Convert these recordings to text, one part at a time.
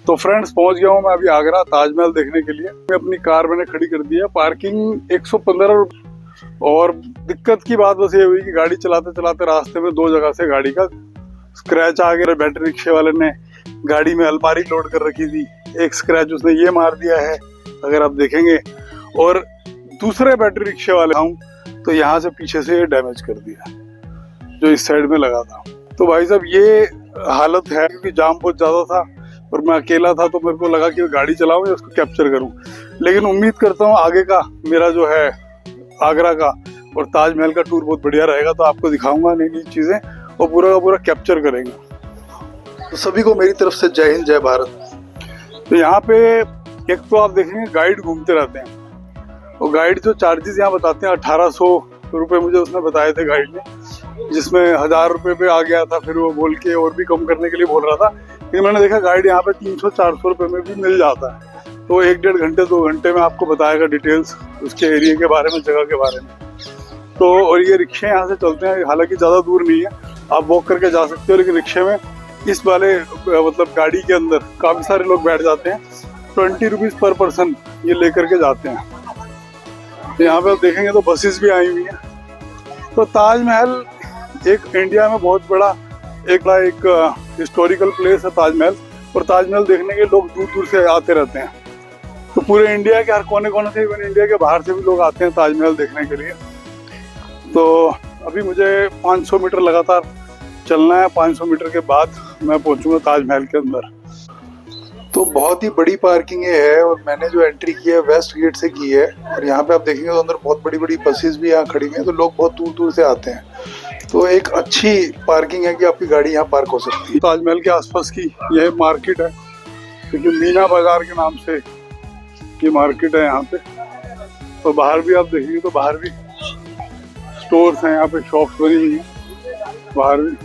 तो फ्रेंड्स पहुंच गया हूं मैं अभी आगरा ताजमहल देखने के लिए। मैं अपनी कार मैंने खड़ी कर दी है, पार्किंग 115 रुपये। और दिक्कत की बात बस ये हुई कि गाड़ी चलाते चलाते रास्ते में 2 जगह से गाड़ी का स्क्रैच आ गया। बैटरी रिक्शे वाले ने गाड़ी में अलमारी लोड कर रखी थी, एक स्क्रैच उसने ये मार दिया है अगर आप देखेंगे। और दूसरे बैटरी रिक्शे वाले हूँ तो यहाँ से पीछे से ये डैमेज कर दिया जो इस साइड में लगा था। तो भाई साहब ये हालत है क्योंकि जाम बहुत ज्यादा था और मैं अकेला था, तो मेरे को लगा कि गाड़ी चलाऊं या उसको कैप्चर करूं। लेकिन उम्मीद करता हूं आगे का मेरा जो है आगरा का और ताजमहल का टूर बहुत बढ़िया रहेगा, तो आपको दिखाऊंगा नई नई चीजें और पूरा का पूरा कैप्चर करेंगे। तो सभी को मेरी तरफ से जय हिंद जय भारत। तो यहाँ पे एक तो आप देखेंगे गाइड घूमते रहते हैं, और गाइड जो चार्जेस यहाँ बताते हैं 1800 रुपये मुझे उसने बताए थे गाइड ने, जिसमें 1000 रुपये पे आ गया था। फिर वो बोल के और भी कम करने के लिए बोल रहा था, लेकिन मैंने देखा गाइड यहाँ पे 300-400 रुपये में भी मिल जाता है। तो 1-1.5 घंटे 2 घंटे में आपको बताएगा डिटेल्स उसके एरिया के बारे में, जगह के बारे में। तो और ये रिक्शे यहाँ से चलते हैं, हालांकि ज़्यादा दूर नहीं है, आप वॉक करके जा सकते हो। लेकिन रिक्शे में इस वाले मतलब गाड़ी के अंदर काफ़ी सारे लोग बैठ जाते हैं, 20 रुपीज़ पर पर्सन ये लेकर के जाते हैं। तो यहाँ पे आप देखेंगे तो बसेस भी आई हुई हैं। तो ताजमहल एक इंडिया में बहुत बड़ा एक हिस्टोरिकल प्लेस है ताजमहल, और ताजमहल देखने के लोग दूर दूर से आते रहते हैं। तो पूरे इंडिया के हर कोने कोने से, इवन इंडिया के बाहर से भी लोग आते हैं ताजमहल देखने के लिए। तो अभी मुझे 500 मीटर लगातार चलना है, 500 मीटर के बाद मैं पहुंचूंगा ताजमहल के अंदर। तो बहुत ही बड़ी पार्किंग है और मैंने जो एंट्री की है वेस्ट गेट से की है। और यहाँ पे आप देखेंगे तो अंदर बहुत बड़ी बड़ी बसेस भी यहाँ खड़ी हुई हैं, तो लोग बहुत दूर दूर से आते हैं। तो एक अच्छी पार्किंग है कि आपकी गाड़ी यहाँ पार्क हो सकती है। ताजमहल के आसपास की यह मार्केट है, क्योंकि मीना बाजार के नाम से ये मार्केट है यहाँ पे। तो बाहर भी आप देखेंगे तो बाहर भी स्टोर्स हैं, यहाँ पे शॉप्स बनी हुई हैं बाहर भी।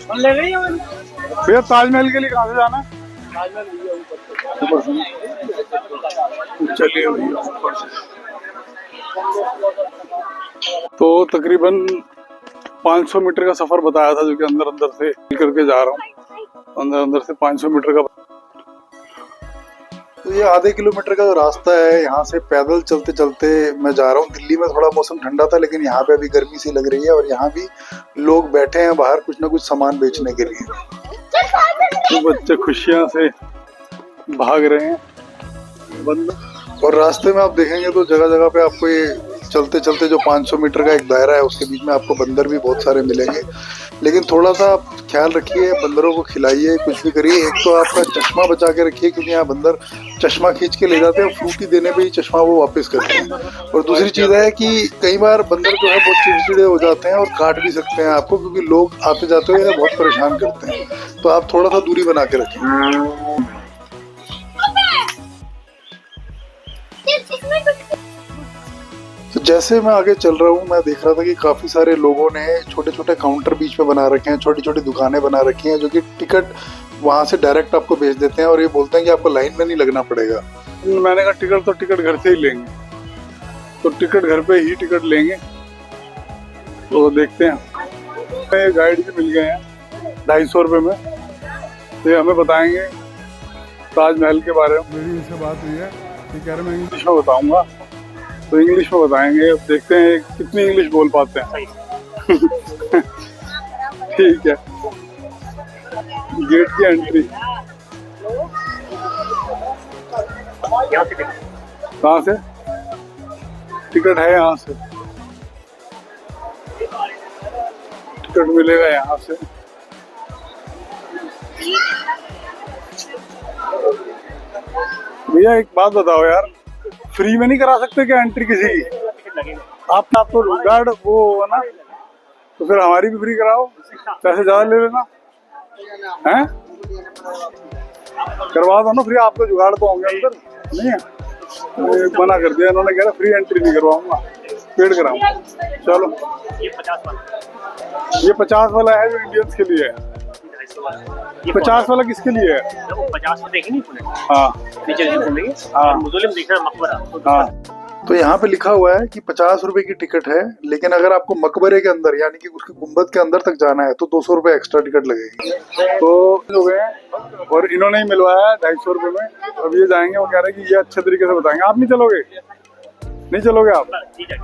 भैया ताजमहल के लिए कहाँ से जाना है? चलिए भैया ऊपर से। तो तकरीबन 500 मीटर का सफर बताया था, जो कि अंदर अंदर से करके जा रहा हूँ, अंदर अंदर से 500 मीटर का। तो ये आधे किलोमीटर का जो रास्ता है, यहाँ से पैदल चलते चलते मैं जा रहा हूँ। दिल्ली में थोड़ा मौसम ठंडा था, लेकिन यहाँ पे अभी गर्मी सी लग रही है। और यहाँ भी लोग बैठे हैं बाहर कुछ ना कुछ सामान बेचने के लिए। तो बच्चे खुशियाँ से भाग रहे हैं बंद। और रास्ते में आप देखेंगे तो जगह जगह पे आपको ये चलते चलते जो 500 मीटर का एक दायरा है, उसके बीच में आपको बंदर भी बहुत सारे मिलेंगे। लेकिन थोड़ा सा आप ख्याल रखिए, बंदरों को खिलाइए, कुछ भी करिए। एक तो आपका चश्मा बचा के रखिए, क्योंकि यहाँ बंदर चश्मा खींच के ले जाते हैं, फ्रूटी देने पे ही चश्मा वो वापस करते हैं। और दूसरी चीज़ है कि कई बार बंदर जो है बहुत चिड़चिड़े हो जाते हैं और काट भी सकते हैं आपको, क्योंकि लोग आते जाते हुए बहुत परेशान करते हैं। तो आप थोड़ा सा दूरी बना के रखें। तो जैसे मैं आगे चल रहा हूँ, मैं देख रहा था कि काफ़ी सारे लोगों ने छोटे छोटे काउंटर बीच में बना रखे हैं, छोटी छोटी दुकानें बना रखी हैं, जो कि टिकट वहाँ से डायरेक्ट आपको भेज देते हैं और ये बोलते हैं कि आपको लाइन में नहीं लगना पड़ेगा। मैंने कहा टिकट तो टिकट घर से ही लेंगे, तो टिकट घर पे ही टिकट लेंगे। तो देखते हैं, गाइड भी मिल गए हैं 250 रुपये में, तो ये हमें बताएंगे ताजमहल के बारे में। मेरी इनसे बात हुई है, ये कह रहे मैं इंग्लिश में बताऊँगा, तो इंग्लिश में बताएंगे। अब देखते हैं कितनी इंग्लिश बोल पाते हैं। ठीक है, गेट की एंट्री कहाँ से? टिकट है यहाँ से, टिकट मिलेगा यहाँ से। भैया एक बात बताओ यार, फ्री में नहीं करा सकते क्या एंट्री किसी की? आपको गार्ड वो है ना, तो फिर हमारी भी फ्री कराओ, पैसे ज्यादा ले लेना हैं, करवा दो ना फ्री। आपको जुगाड़ तो होंगे अंदर, नहीं है? तो मना कर दिया इन्होंने, कह रहा फ्री एंट्री नहीं करवाऊंगा, पेड कराऊंगा। चलो ये 50 वाला है जो इंडियंस के लिए है। 50 वाला किसके लिए है? 50 तो देखेंगे। हाँ नीचे घूमेंगे। हाँ मुस्लिम देखना मकबरा। हाँ तो यहाँ पे लिखा हुआ है कि 50 रुपए की टिकट है, लेकिन अगर आपको मकबरे के अंदर यानी कि उसकी गुम्बद के अंदर तक जाना है तो 200 रुपए एक्स्ट्रा टिकट लगेगी। तो हो गए हैं और इन्होंने ही मिलवाया 250 रुपए में। अब ये जाएंगे, वो कह रहे हैं कि ये अच्छे तरीके से बताएंगे। आप नहीं चलोगे? नहीं चलोगे आप?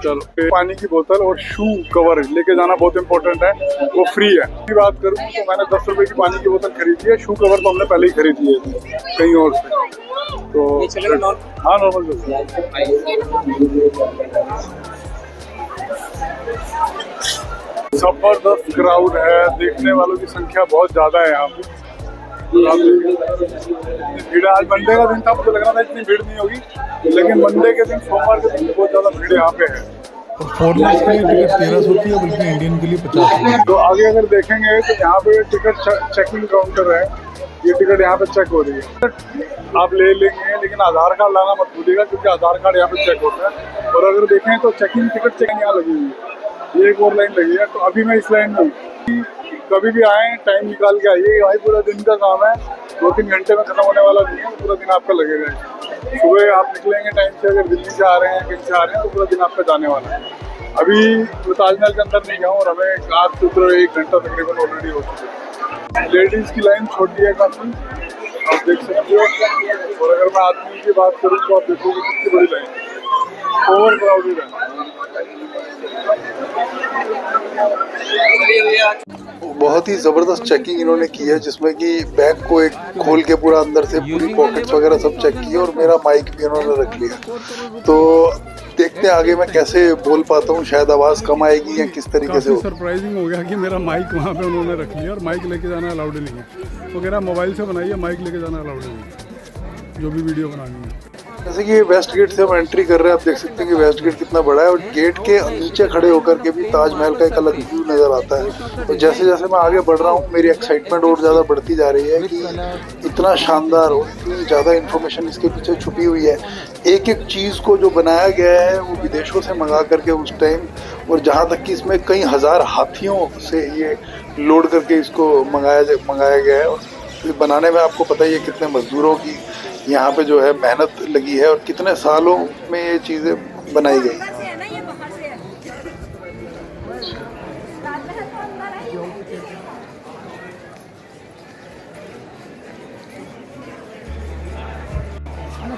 चलो। पानी की बोतल और शू कवर लेके जाना बहुत इंपॉर्टेंट है, वो फ्री है। की बात करूँ तो मैंने 10 रुपए की पानी की बोतल खरीदी है, शू कवर तो हमने पहले ही खरीद लिए थे कहीं और से। तो हाँ, नॉर्मल जबरदस्त क्राउड है, देखने वालों की संख्या बहुत ज्यादा है यहाँ पे। भीड़ आज मंडे का दिन था, मुझे लग रहा था इतनी भीड़ नहीं होगी, लेकिन मंडे के दिन, सोमवार के दिन बहुत ज्यादा भीड़ यहाँ पे है। और फॉरनर्स के लिए टिकट 1300 की है, बल्कि इंडियन के लिए 50। तो आगे अगर देखेंगे तो यहाँ पे टिकट चेकिंग काउंटर है, ये टिकट यहाँ पे चेक हो रही है। आप ले लेंगे, लेकिन आधार कार्ड लाना मत भूलिएगा, क्योंकि आधार कार्ड यहाँ पे चेक होता है। और अगर देखें तो चेकिंग टिकट चेकिंग यहाँ लगी हुई है, ये एक और लाइन लगी है। तो अभी मैं इस लाइन में हूँ। कभी भी आए, टाइम निकाल के आइए, भाई पूरा दिन का काम है, 2-3 घंटे में खत्म होने वाला नहीं है, पूरा दिन आपका लगेगा। सुबह आप निकलेंगे टाइम से, अगर दिल्ली से आ रहे हैं, कहीं से आ रहे हैं, तो पूरा दिन आपका जाने वाला है। अभी मैं ताजमहल के अंदर नहीं गया हूँ और हमें कार से उधर 1 घंटा तकरीबन ऑलरेडी हो चुका है। लेडीज की लाइन छोटी है काफी, आप देख सकते हो। और अगर मैं आदमी की बात करूँ तो आप देखोगे कितनी बड़ी लाइन, ओवर क्राउडेड है। बहुत ही ज़बरदस्त चेकिंग इन्होंने की है, जिसमें कि बैग को एक खोल के पूरा अंदर से पूरी पॉकेट्स वगैरह सब चेक किए, और मेरा माइक भी इन्होंने रख लिया। तो देखते हैं आगे मैं कैसे बोल पाता हूँ, शायद आवाज़ कम आएगी या किस तरीके से। सरप्राइजिंग हो गया कि मेरा माइक वहाँ पे उन्होंने रख लिया, और माइक लेके जाना अलाउड नहीं है। तो कह रहा मोबाइल से बनाइए, माइक लेके जाना अलाउड नहीं है, जो भी वीडियो बनानी है। जैसे कि वेस्ट गेट से हम एंट्री कर रहे हैं, आप देख सकते हैं कि वेस्ट गेट कितना बड़ा है, और गेट के नीचे खड़े होकर के भी ताजमहल का एक अलग व्यू नज़र आता है। तो जैसे जैसे मैं आगे बढ़ रहा हूँ, मेरी एक्साइटमेंट और ज़्यादा बढ़ती जा रही है कि इतना शानदार और इतनी ज़्यादा इन्फॉर्मेशन इसके पीछे छुपी हुई है। एक एक चीज़ को जो बनाया गया है वो विदेशों से मंगा करके उस टाइम, और जहाँ तक कि इसमें कई हज़ार हाथियों से ये लोड करके इसको मंगाया गया है। और बनाने में आपको पता ही है कितने मजदूरों की यहाँ पे जो है मेहनत लगी है, और कितने सालों में ये चीज़ें बनाई गई।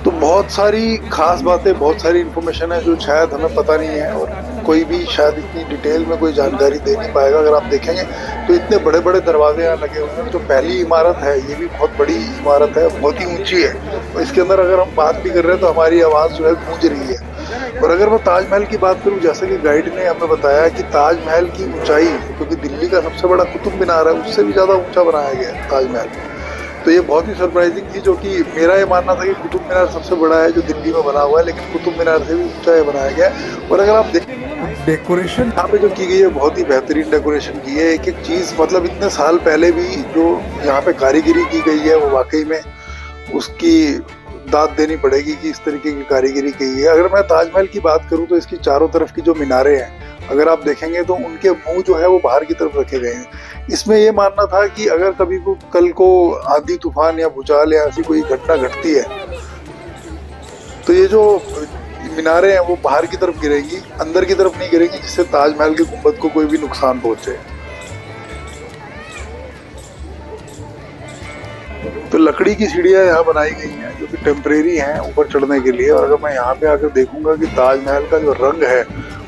तो बहुत सारी खास बातें, बहुत सारी इन्फॉर्मेशन है जो शायद हमें पता नहीं है, और कोई भी शायद इतनी डिटेल में कोई जानकारी दे नहीं पाएगा। अगर आप देखेंगे तो इतने बड़े बड़े दरवाजे यहाँ लगे हुए हैं। जो पहली इमारत है, ये भी बहुत बड़ी इमारत है, बहुत ही ऊंची है, और इसके अंदर अगर हम बात भी कर रहे हैं तो हमारी आवाज़ जो है गूंज रही है। और अगर मैं ताजमहल की बात करूँ, जैसे कि गाइड ने हमें बताया कि ताजमहल की ऊंचाई, क्योंकि दिल्ली का सबसे बड़ा कुतुब मीनार है, उससे भी ज़्यादा ऊंचा बनाया गया है ताजमहल। तो ये बहुत ही सरप्राइजिंग थी, जो कि मेरा ये मानना था कि कुतुब मीनार सबसे बड़ा है जो दिल्ली में बना हुआ है, लेकिन कुतुब मीनार से भी ऊंचा बनाया गया है। और अगर आप देखें डेकोरेशन यहाँ पे जो की गई है, बहुत ही बेहतरीन डेकोरेशन की है। एक एक चीज़, मतलब इतने साल पहले भी जो यहाँ पे कारीगरी की गई है, वो वाकई में उसकी दाद देनी पड़ेगी कि इस तरीके की कारीगरी की है। अगर मैं ताजमहल की बात करूँ तो इसकी चारों तरफ की जो मीनारें हैं, अगर आप देखेंगे तो उनके मुंह जो है वो बाहर की तरफ रखे गए हैं। इसमें ये मानना था कि अगर कभी को कल को आंधी तूफान या भूचाल या ऐसी कोई घटना घटती है, तो ये जो मीनारें हैं वो बाहर की तरफ गिरेंगी, अंदर की तरफ नहीं गिरेंगी, जिससे ताजमहल के गुंबद को कोई भी नुकसान पहुंचे। तो लकड़ी की सीढ़ियाँ यहाँ बनाई गई हैं, जो कि टेम्परेरी हैं ऊपर चढ़ने के लिए। और अगर मैं यहाँ पे आकर देखूंगा कि ताजमहल का जो रंग है,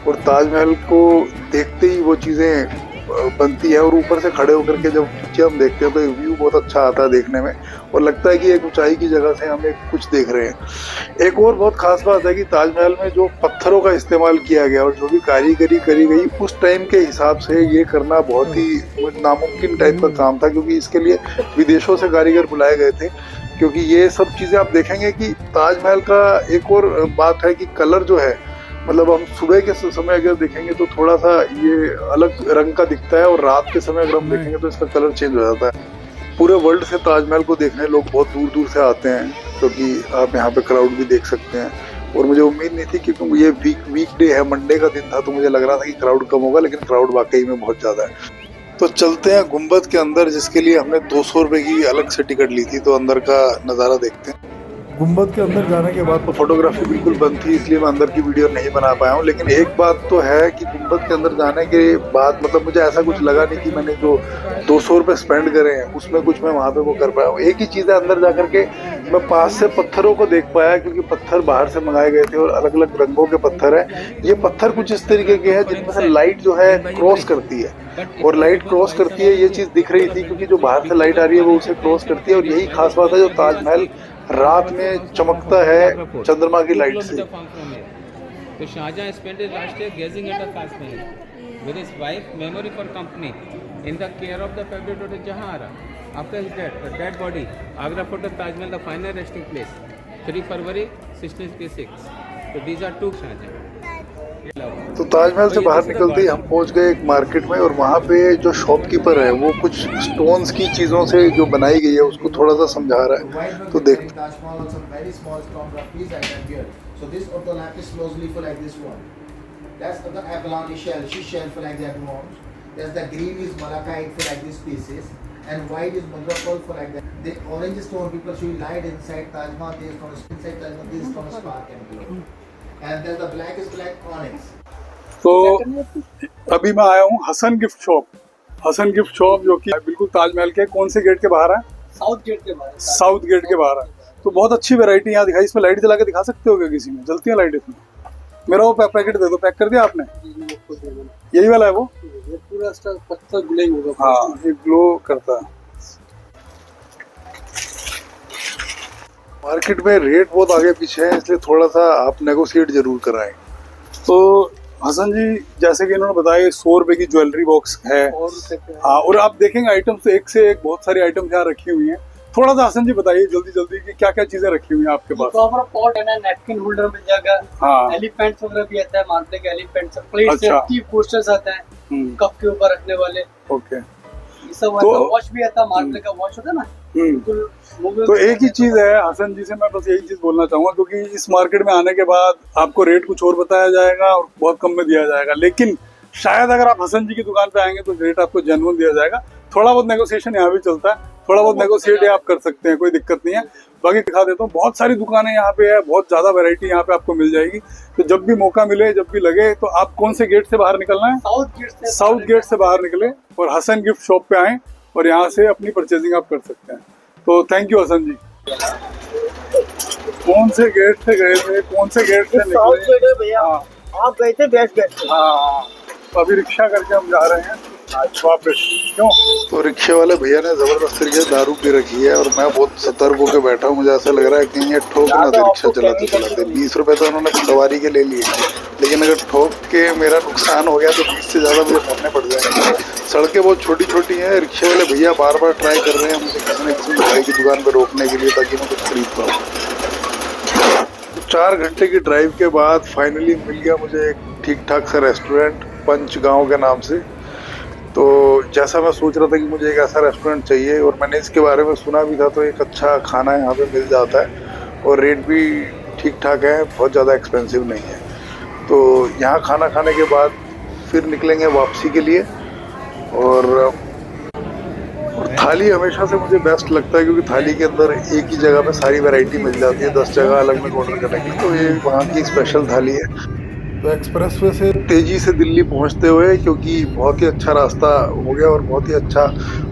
और ताजमहल को देखते ही वो चीज़ें बनती है, और ऊपर से खड़े होकर के जब नीचे हम देखते हैं तो व्यू बहुत अच्छा आता है देखने में, और लगता है कि एक ऊंचाई की जगह से हम एक कुछ देख रहे हैं। एक और बहुत खास बात है कि ताजमहल में जो पत्थरों का इस्तेमाल किया गया और जो भी कारीगरी करी गई, उस टाइम के हिसाब से ये करना बहुत ही नामुमकिन टाइप का काम था, क्योंकि इसके लिए विदेशों से कारीगर बुलाए गए थे। क्योंकि ये सब चीज़ें आप देखेंगे कि ताजमहल का एक और बात है कि कलर जो है, मतलब हम सुबह के समय अगर देखेंगे तो थोड़ा सा ये अलग रंग का दिखता है, और रात के समय अगर हम देखेंगे तो इसका कलर चेंज हो जाता है। पूरे वर्ल्ड से ताजमहल को देखने लोग बहुत दूर दूर से आते हैं, क्योंकि आप यहाँ पे क्राउड भी देख सकते हैं। और मुझे उम्मीद नहीं थी, क्योंकि ये वीकडे है, मंडे का दिन था, तो मुझे लग रहा था कि क्राउड कम होगा, लेकिन क्राउड वाकई में बहुत ज़्यादा है। तो चलते हैं गुंबद के अंदर, जिसके लिए हमने 200 रुपये की अलग से टिकट ली थी। तो अंदर का नज़ारा देखते हैं। गुम्बद के अंदर जाने के बाद तो फोटोग्राफी बिल्कुल बंद थी, इसलिए मैं अंदर की वीडियो नहीं बना पाया हूँ। लेकिन एक बात तो है कि गुम्बद के अंदर जाने के बाद मतलब मुझे ऐसा कुछ लगा नहीं कि मैंने जो 200 रुपये स्पेंड करे हैं उसमें कुछ मैं वहाँ पे वो कर पाया हूँ। एक ही चीज़ है, अंदर जा करके मैं पास से पत्थरों को देख पाया, क्योंकि पत्थर बाहर से मंगाए गए थे और अलग अलग रंगों के पत्थर है। ये पत्थर कुछ इस तरीके के हैं जिनमें से लाइट जो है क्रॉस करती है, और लाइट क्रॉस करती है ये चीज़ दिख रही थी, क्योंकि जो बाहर से लाइट आ रही है वो उसे क्रॉस करती है। और यही खास बात है, जो ताजमहल रात में चमकता है चंद्रमा की लाइट से। तो Shahjahan spent his last year gazing at the Taj Mahal with his wife, memory for company, in the care of the favorite daughter Jahanara. After his death, the dead body, Agra Fort of Taj Mahal, the final resting place, 3 February 1666. So these are two Shahjahan. तो ताजमहल से बाहर निकलते ही हम पहुंच गए एक market में, और वहाँ पे जो शॉपकीपर है वो कुछ स्टोन्स की चीज़ों से जो बनाई गई है उसको थोड़ा सा समझा रहा है। तो देख So this ortholapis slowly for like this one. That's the abalone shell. She shell for like that one. There's the green is malachite for like these pieces, and white is madrakal for like that. The orange stone people should light inside Taj Mahal. This from inside Taj Mahal. This is from spark and glow. And then the black is black onyx. तो अभी मैं आया हूँ Hasan gift shop. Hasan gift shop जो कि बिल्कुल ताजमहल के कौन से गेट के बाहर है? साउथ गेट के बाहर। साउथ गेट के बाहर है। तो बहुत अच्छी वैरायटी यहाँ दिखाई। इसमें लाइट जला के दिखा सकते हो क्या किसी में? जलती है लाइट इसमें? मेरा वो पैकेट दे दो। पैक कर दिया आपने? यही वाला है वो? ये पूरा पत्थर ग्लोइंग होगा। हाँ, ये ग्लो करता है। मार्केट में रेट बहुत आगे पीछे है, इसलिए थोड़ा सा आप नेगोशिएट जरूर कराएं। तो हसन जी, जैसे कि इन्होंने बताया 100 रुपए की ज्वेलरी बॉक्स है। हाँ, और आप देखेंगे आइटम्स तो एक से एक बहुत सारी आइटम्स यहाँ रखी हुई हैं। थोड़ा सा हसन जी बताइए जल्दी जल्दी कि क्या क्या चीजें रखी हुई हैं आपके पास? प्रॉपर पॉट है ना, नैपकिन होल्डर मिल जाएगा। हाँ, एलिफेंट्स वगैरह भी आता है, मारने के एलिफेंट्स, प्लेट सेफ्टी पोस्टर्स आता है कप के ऊपर रखने वाले। ओके, ये सब आता है। वॉच भी आता है, मारने का वॉच होता है ना। तो एक ही चीज है हसन जी से मैं बस यही चीज बोलना चाहूंगा, क्योंकि इस मार्केट में आने के बाद आपको रेट कुछ और बताया जाएगा और बहुत कम में दिया जाएगा, लेकिन शायद अगर आप हसन जी की दुकान पे आएंगे तो रेट आपको जेन्युइन दिया जाएगा। थोड़ा बहुत नेगोशिएशन यहाँ भी चलता है, थोड़ा बहुत नेगोशिएट आप कर सकते हैं, कोई दिक्कत नहीं है। बाकी दिखा देता हूँ, बहुत सारी दुकानें यहाँ पे है, बहुत ज्यादा वैरायटी यहाँ पे आपको मिल जाएगी। तो जब भी मौका मिले, जब भी लगे, तो आप कौन से गेट से बाहर निकलना है? साउथ गेट से बाहर निकले और हसन गिफ्ट शॉप पे आए और यहाँ से अपनी परचेजिंग आप कर सकते हैं। तो थैंक यू हसन जी। कौन से गेट से गए थे, कौन से गेट से निकले? भैया आप गए थे बेस्ट गेट। हाँ, तो अभी रिक्शा करके हम जा रहे हैं वापस। क्यों? तो रिक्शे वाले भैया ने जबरदस्त तरीके से दारू पी रखी है और मैं बहुत सतर्क होकर बैठा हूँ। मुझे ऐसा लग रहा है कि ये ठोक ना दे रिक्शा चलाते चलाते। 20 रुपए तो उन्होंने सवारी के ले लिए, लेकिन अगर ठोक के मेरा नुकसान हो गया तो 20 से ज्यादा मुझे भरने पड़ जाएंगे। सड़कें बहुत छोटी छोटी हैं। रिक्शे वाले भैया बार बार ट्राई कर रहे हैं मुझे किसी न किसी मिठाई की दुकान पर रोकने के लिए, ताकि मैं कुछ खरीद पाऊँ। 4 घंटे की ड्राइव के बाद फाइनली मिल गया मुझे एक ठीक ठाक सा रेस्टोरेंट, पंच गांव के नाम से। तो जैसा मैं सोच रहा था कि मुझे एक ऐसा रेस्टोरेंट चाहिए, और मैंने इसके बारे में सुना भी था, तो एक अच्छा खाना यहाँ पे मिल जाता है और रेट भी ठीक ठाक है, बहुत ज़्यादा एक्सपेंसिव नहीं है। तो यहाँ खाना खाने के बाद फिर निकलेंगे वापसी के लिए। और थाली हमेशा से मुझे बेस्ट लगता है, क्योंकि थाली के अंदर एक ही जगह पे सारी वैरायटी मिल जाती है, 10 जगह अलग अलग ऑर्डर करने की। तो ये वहाँ की स्पेशल थाली है। तो एक्सप्रेसवे से तेजी से दिल्ली पहुँचते हुए, क्योंकि बहुत ही अच्छा रास्ता हो गया और बहुत ही अच्छा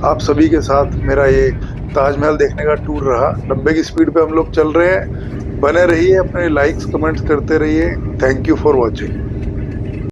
आप सभी के साथ मेरा ये ताजमहल देखने का टूर रहा। 90 की स्पीड पे हम लोग चल रहे हैं। बने रहिए, अपने लाइक्स कमेंट्स करते रहिए। Thank you for watching.